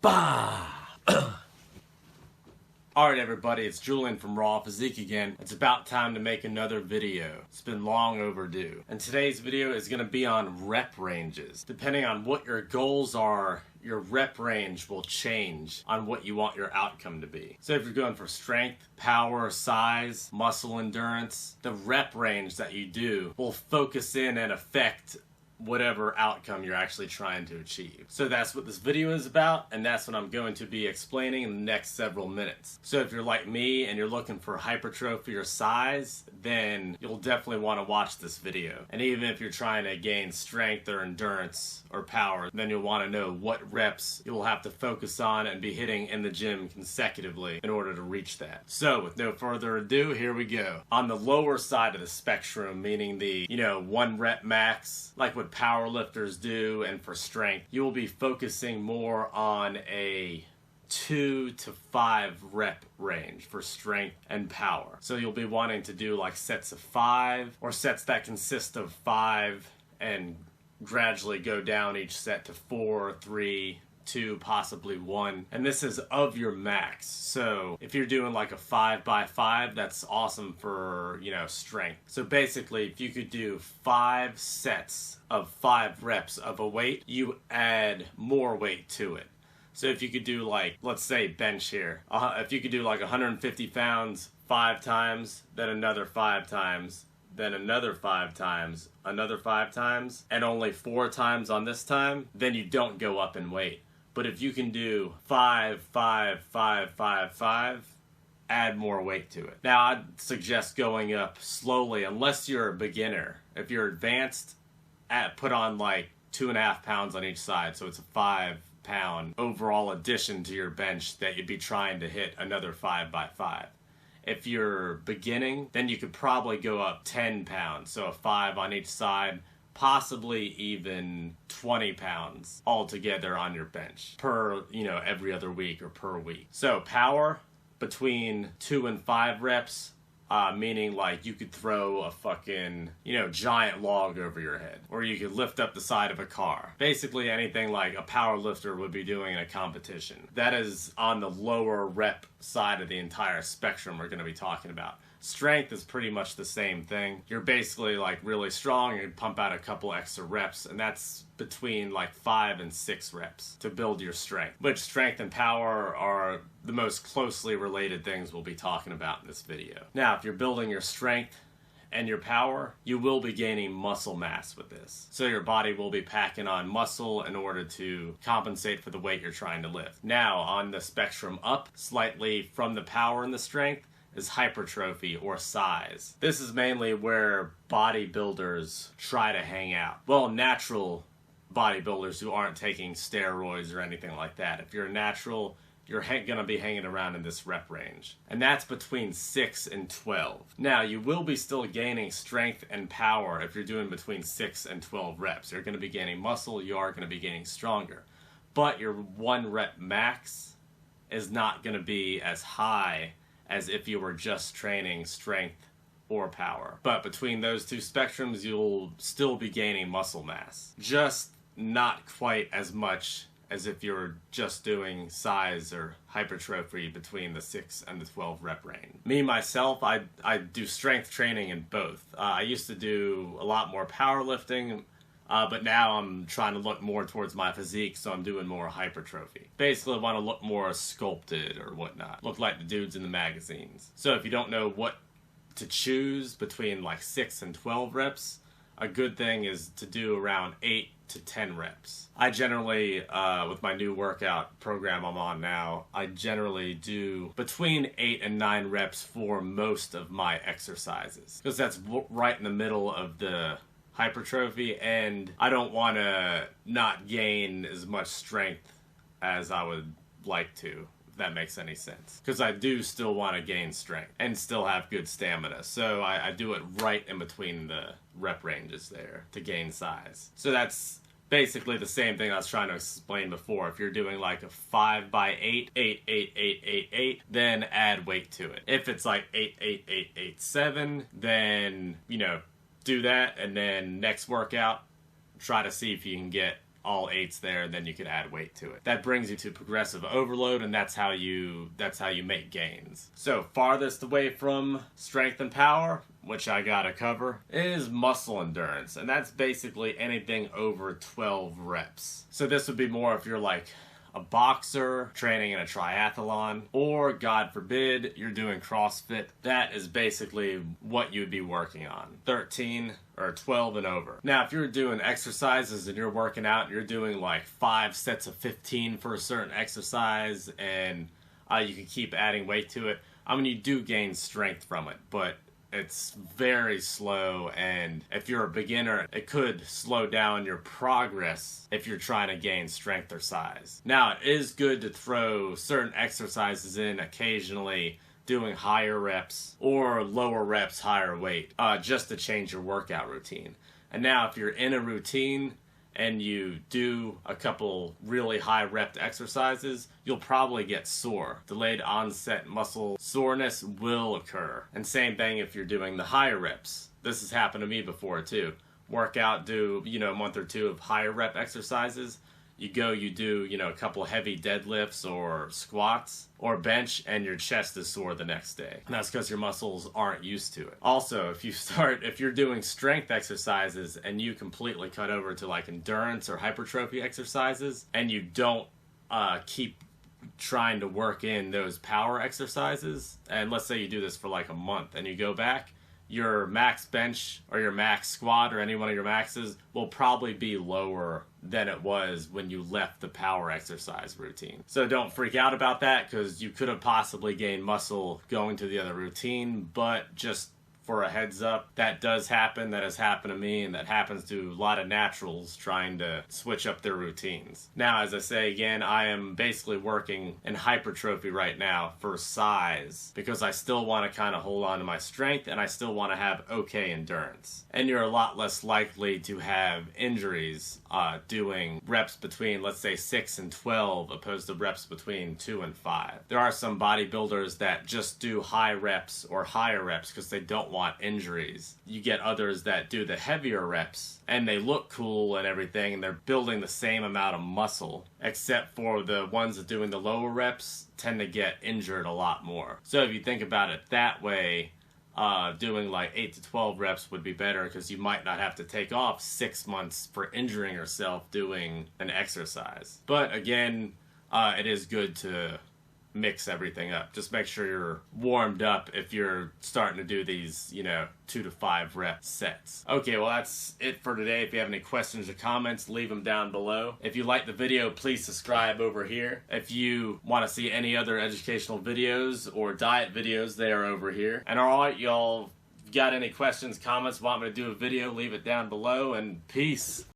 Bah! Alright everybody, it's Julian from Raw Physique again. It's about time to make another video. It's been long overdue. And today's video is going to be on rep ranges. Depending on what your goals are, your rep range will change on what you want your outcome to be. So if you're going for strength, power, size, muscle endurance, the rep range that you do will focus in and affect whatever outcome you're actually trying to achieve. So that's what this video is about, and that's what I'm going to be explaining in the next several minutes. So if you're like me and you're looking for hypertrophy or size, then you'll definitely want to watch this video. And even if you're trying to gain strength or endurance or power, then you'll want to know what reps you will have to focus on and be hitting in the gym consecutively in order to reach that. So with no further ado, here we go. On the lower side of the spectrum, meaning the, 1 rep max, like what power lifters do, and for strength, you will be focusing more on a 2 to 5 rep range for strength and power. So you'll be wanting to do like sets of 5 or sets that consist of 5 and gradually go down each set to 4, 3, 2, possibly 1. And this is of your max. So if you're doing like a 5x5, that's awesome for, strength. So basically, if you could do 5 sets of 5 reps of a weight, you add more weight to it. So if you could do like, let's say bench here, if you could do like 150 pounds 5 times, then another 5 times, then another 5 times, another 5 times, and only 4 times on this time, then you don't go up in weight. But if you can do 5, 5, 5, 5, 5, add more weight to it. Now, I'd suggest going up slowly unless you're a beginner. If you're advanced, put on like 2.5 pounds on each side, so it's a 5-pound overall addition to your bench that you'd be trying to hit another 5x5. If you're beginning, then you could probably go up 10 pounds, so a 5 on each side, possibly even 20 pounds altogether on your bench per, every other week or per week. So power between 2 and 5 reps, meaning like you could throw a fucking, giant log over your head, or you could lift up the side of a car. Basically anything like a power lifter would be doing in a competition. That is on the lower rep side of the entire spectrum we're going to be talking about. Strength is pretty much the same thing. You're basically like really strong, you pump out a couple extra reps, and that's between like 5 and 6 reps to build your strength. Which strength and power are the most closely related things we'll be talking about in this video. Now, if you're building your strength and your power, you will be gaining muscle mass with this. So your body will be packing on muscle in order to compensate for the weight you're trying to lift. Now, on the spectrum up slightly from the power and the strength, is hypertrophy or size. This is mainly where bodybuilders try to hang out. Well, natural bodybuilders who aren't taking steroids or anything like that. If you're a natural, you're gonna be hanging around in this rep range. And that's between 6 and 12. Now, you will be still gaining strength and power if you're doing between 6 and 12 reps. You're gonna be gaining muscle, you are gonna be getting stronger. But your 1 rep max is not gonna be as high as if you were just training strength or power. But between those two spectrums, you'll still be gaining muscle mass. Just not quite as much as if you're just doing size or hypertrophy between the 6 and the 12 rep range. Me, myself, I do strength training in both. I used to do a lot more powerlifting, but now I'm trying to look more towards my physique, so I'm doing more hypertrophy. Basically, I want to look more sculpted or whatnot. Look like the dudes in the magazines. So if you don't know what to choose between like 6 and 12 reps, a good thing is to do around 8 to 10 reps. I generally, with my new workout program I'm on now, I generally do between 8 and 9 reps for most of my exercises. Because that's right in the middle of the hypertrophy, and I don't want to not gain as much strength as I would like to, if that makes any sense. Because I do still want to gain strength and still have good stamina. So I do it right in between the rep ranges there to gain size. So that's basically the same thing I was trying to explain before. If you're doing like a 5x8, 8, 8, 8, 8, 8, then add weight to it. If it's like 8, 8, 8, 8, 7, then, do that, and then next workout, try to see if you can get all 8s there, and then you can add weight to it. That brings you to progressive overload, and that's how you make gains. So farthest away from strength and power, which I gotta cover, is muscle endurance, and that's basically anything over 12 reps. So this would be more if you're like a boxer training in a triathlon, or God forbid you're doing CrossFit. That is basically what you'd be working on, 13 or 12 and over. Now if you're doing exercises and you're working out, you're doing like 5 sets of 15 for a certain exercise, and you can keep adding weight to it. I mean, you do gain strength from it, but it's very slow, and if you're a beginner, it could slow down your progress if you're trying to gain strength or size. Now, it is good to throw certain exercises in occasionally, doing higher reps or lower reps, higher weight, just to change your workout routine. And now, if you're in a routine and you do a couple really high rep exercises, you'll probably get sore. Delayed onset muscle soreness will occur. And same thing if you're doing the higher reps. This has happened to me before too. Workout, do, a month or two of higher rep exercises. You do, a couple heavy deadlifts or squats or bench, and your chest is sore the next day. And that's because your muscles aren't used to it. Also, if you're doing strength exercises and you completely cut over to like endurance or hypertrophy exercises, and you don't keep trying to work in those power exercises, and let's say you do this for like a month and you go back, your max bench or your max squat or any one of your maxes will probably be lower than it was when you left the power exercise routine. So don't freak out about that, because you could have possibly gained muscle going to the other routine, but just for a heads up, that does happen. That has happened to me, and that happens to a lot of naturals trying to switch up their routines. Now, as I say again, I am basically working in hypertrophy right now for size, because I still want to kind of hold on to my strength, and I still want to have okay endurance. And you're a lot less likely to have injuries doing reps between, let's say, 6 and 12 opposed to reps between 2 and 5. There are some bodybuilders that just do high reps or higher reps because they don't want injuries. You get others that do the heavier reps and they look cool and everything, and they're building the same amount of muscle, except for the ones that doing the lower reps tend to get injured a lot more. So if you think about it that way, doing like 8 to 12 reps would be better, because you might not have to take off 6 months for injuring yourself doing an exercise. But again, it is good to mix everything up. Just make sure you're warmed up if you're starting to do these, 2 to 5 rep sets. Okay, well that's it for today. If you have any questions or comments, leave them down below. If you like the video, please subscribe over here. If you want to see any other educational videos or diet videos, they are over here. And alright, y'all, got any questions, comments, want me to do a video, leave it down below, and peace.